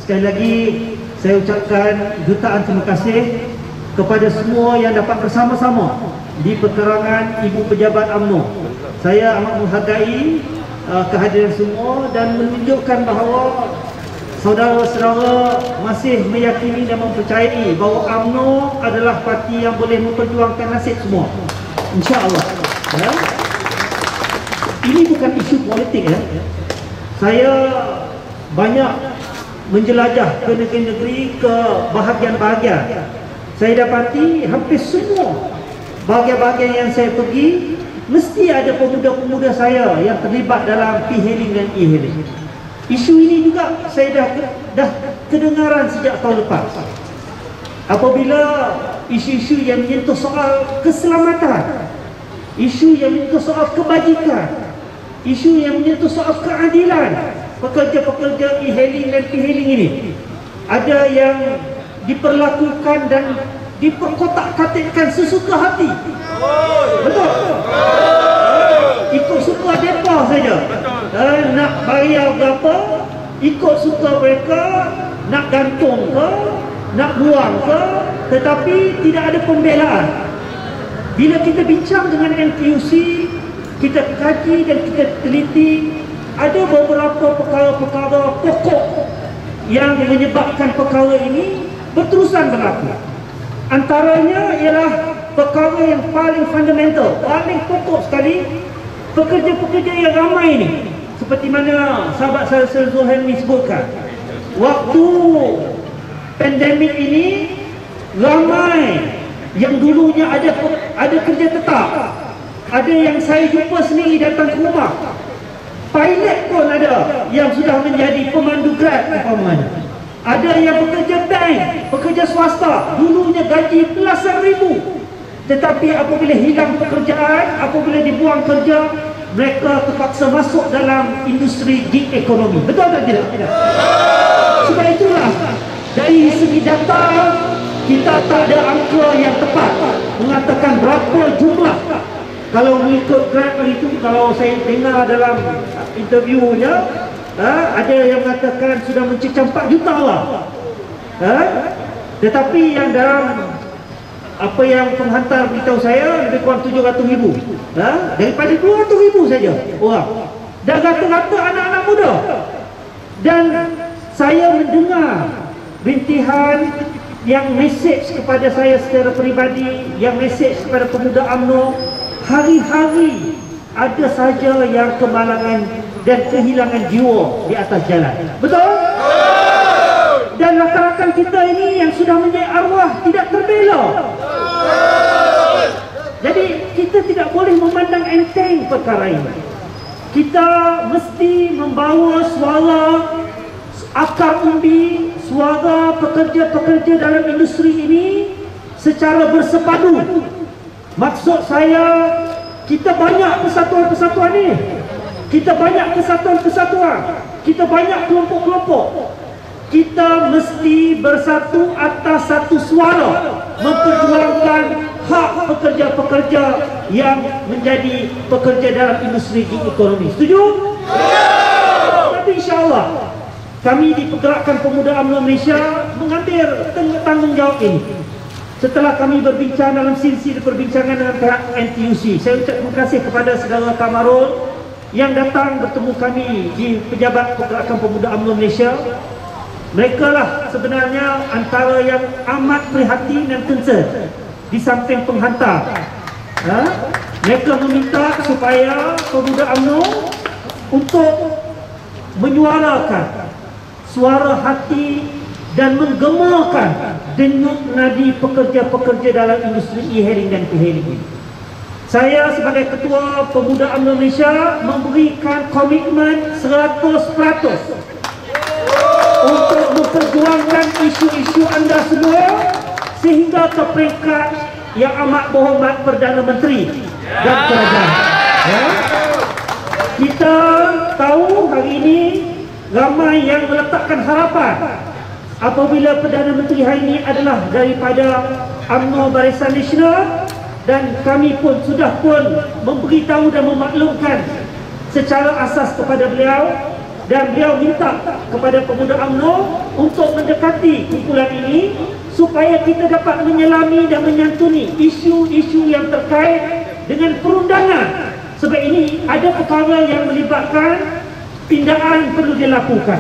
sekali lagi saya ucapkan jutaan terima kasih kepada semua yang dapat bersama-sama di perkarangan Ibu Pejabat UMNO. Saya amat menghargai kehadiran semua dan menunjukkan bahawa saudara-saudara masih meyakini dan mempercayai bahawa UMNO adalah parti yang boleh memperjuangkan nasib semua, insya-Allah. Ya? Ini bukan isu politik ya. Saya banyak menjelajah ke negeri-negeri, ke bahagian-bahagian. Saya dapati hampir semua bahagian-bahagian yang saya pergi mesti ada pemuda-pemuda saya yang terlibat dalam e-hailing dan e-hailing. Isu ini juga saya dah kedengaran sejak tahun lepas. Apabila isu-isu yang menyentuh soal keselamatan, isu yang menyentuh soal kebajikan, isu yang menyentuh soal keadilan pekerja-pekerja e-hailing dan e-hailing ini, ada yang diperlakukan dan diperkotak-katikkan sesuka hati. Betul? Ikut suka mereka saja. Nak bayar berapa, ikut suka mereka, nak gantung ke, nak buang ke, tetapi tidak ada pembelaan. Bila kita bincang dengan NTUC, kita kaji dan kita teliti, ada beberapa perkara-perkara pokok yang menyebabkan perkara ini berterusan berlaku. Antaranya ialah perkara yang paling fundamental, paling pokok sekali, pekerja-pekerja yang ramai ini. Seperti mana sahabat saya Zulhelmi sebutkan, waktu pandemik ini ramai yang dulunya ada kerja tetap, ada yang saya jumpa sendiri datang ke rumah. Pilot pun ada yang sudah menjadi pemandu Grab umpamanya. Ada yang bekerja bank, bekerja swasta, dulunya gaji belasan ribu, tetapi apabila hilang pekerjaan, apabila dibuang kerja, mereka terpaksa masuk dalam industri gig ekonomi. Betul tak tidak? Sebab itulah dari segi data kita tak ada angka yang tepat mengatakan berapa jumlah. Kalau mengikut Grab itu, kalau saya dengar dalam interviewnya, ada yang mengatakan sudah mencecah 4 juta lah. Tetapi yang dalam apa yang penghantar beritahu saya, lebih kurang 700,000. Daripada 200,000 saja orang. Dan rata-rata anak-anak muda. Dan saya mendengar rintihan yang mesej kepada saya secara peribadi, yang mesej kepada pemuda UMNO, hari-hari ada saja yang kemalangan dan kehilangan jiwa di atas jalan. Betul? Dan rakan-rakan kita ini yang sudah menjadi arwah tidak terbela. Jadi kita tidak boleh memandang enteng perkara ini. Kita mesti membawa suara akar umbi, suara pekerja-pekerja dalam industri ini secara bersepadu. Maksud saya, kita banyak persatuan-persatuan ni. Kita banyak kesatuan-kesatuan. Kita banyak kelompok-kelompok. Kita mesti bersatu atas satu suara memperjuangkan hak pekerja-pekerja yang menjadi pekerja dalam industri gig ekonomi. Setuju? Tapi insya-Allah kami di Pergerakan Pemuda UMNO Malaysia mengambil tanggungjawab ini. Setelah kami berbincang dalam silsilah perbincangan dengan pihak NTUC, saya ucap terima kasih kepada saudara Kamarul yang datang bertemu kami di Pejabat Pergerakan Pemuda UMNO Malaysia. Mereka lah sebenarnya antara yang amat prihatin dan concern di samping penghantar. Mereka meminta supaya Pemuda UMNO untuk menyuarakan suara hati dan menggemakan denyut nadi pekerja-pekerja dalam industri e-hailing dan e-hailing ini. Saya sebagai Ketua Pemuda UMNO Malaysia memberikan komitmen 100% untuk memperjuangkan isu-isu anda semua sehingga ke peringkat yang amat berhormat Perdana Menteri dan Kerajaan. Kita tahu hari ini ramai yang meletakkan harapan apabila Perdana Menteri hari ini adalah daripada UMNO Barisan Nasional, dan kami pun sudah pun memberitahu dan memaklumkan secara asas kepada beliau dan beliau minta kepada pemuda UMNO untuk mendekati kumpulan ini supaya kita dapat menyelami dan menyantuni isu-isu yang terkait dengan perundangan. Sebab ini ada perkara yang melibatkan pindaan perlu dilakukan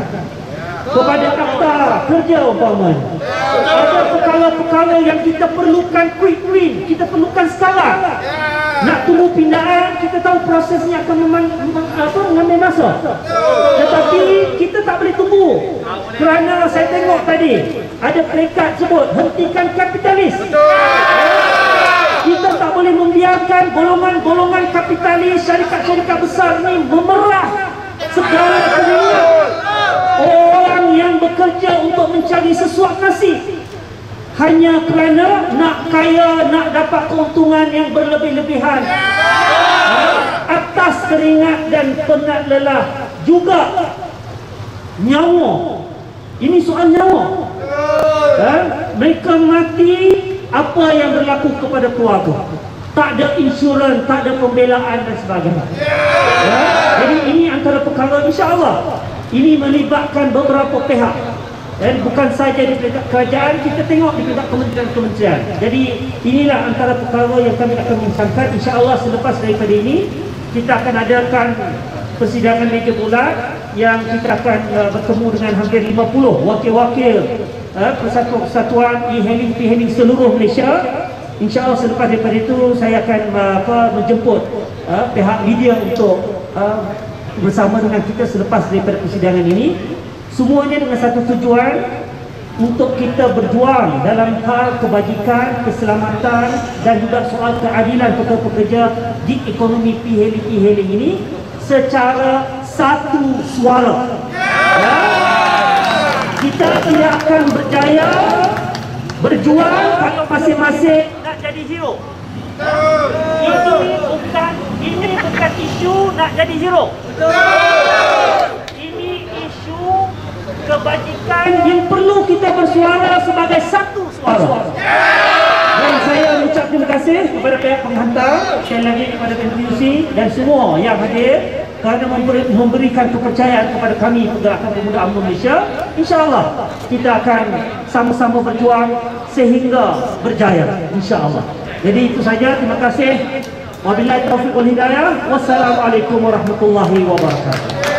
kepada akta kerja umpamanya. Ada perkara-perkara yang kita perlukan quick win, kita perlukan sekarang. Nak tunggu pindaan, kita tahu prosesnya akan mengambil masa. Tetapi kita tak boleh tunggu. Kerana saya tengok tadi ada peringkat sebut hentikan kapitalis. Kita tak boleh membiarkan golongan-golongan kapitalis, syarikat-syarikat besar ni memerah segala keringat orang yang bekerja untuk mencari sesuap nasi hanya kerana nak kaya, nak dapat keuntungan yang berlebih-lebihan atas keringat dan penat lelah, juga nyawa. Ini soal nyawa. Mereka mati, apa yang berlaku kepada keluarga? Tak ada insurans, tak ada pembelaan dan sebagainya. Jadi ini antara perkara, insya-Allah ini melibatkan beberapa pihak, dan bukan saja di peringkat kerajaan, kita tengok di peringkat kementerian-kementerian. Jadi inilah antara perkara yang kami akan bincangkan. Insya-Allah selepas daripada ini kita akan adakan persidangan meja bulat yang kita akan bertemu dengan hampir 50 wakil-wakil persatuan e-hailing seluruh Malaysia. InsyaAllah selepas daripada itu saya akan menjemput pihak media untuk bersama dengan kita selepas daripada persidangan ini. Semuanya dengan satu tujuan, untuk kita berjuang dalam hal kebajikan, keselamatan dan juga soal keadilan pekerja-pekerja di ekonomi e-hailing ini secara satu suara. Kita tidak akan berjaya berjuang kalau masing-masing nak jadi hero. Ini bukan isu nak jadi hero. Ini isu kebajikan yang perlu kita bersuara sebagai satu suara. Dan saya mengucap terima kasih kepada pihak penghantar, sekali lagi kepada PNUC dan semua yang hadir kerana memberikan kepercayaan kepada kami Pergerakan Pemuda UMNO Malaysia. InsyaAllah kita akan sama-sama berjuang sehingga berjaya, insyaAllah. Jadi itu saja, terima kasih. Wabillahi taufiq wal hidayah. Wassalamualaikum warahmatullahi wabarakatuh.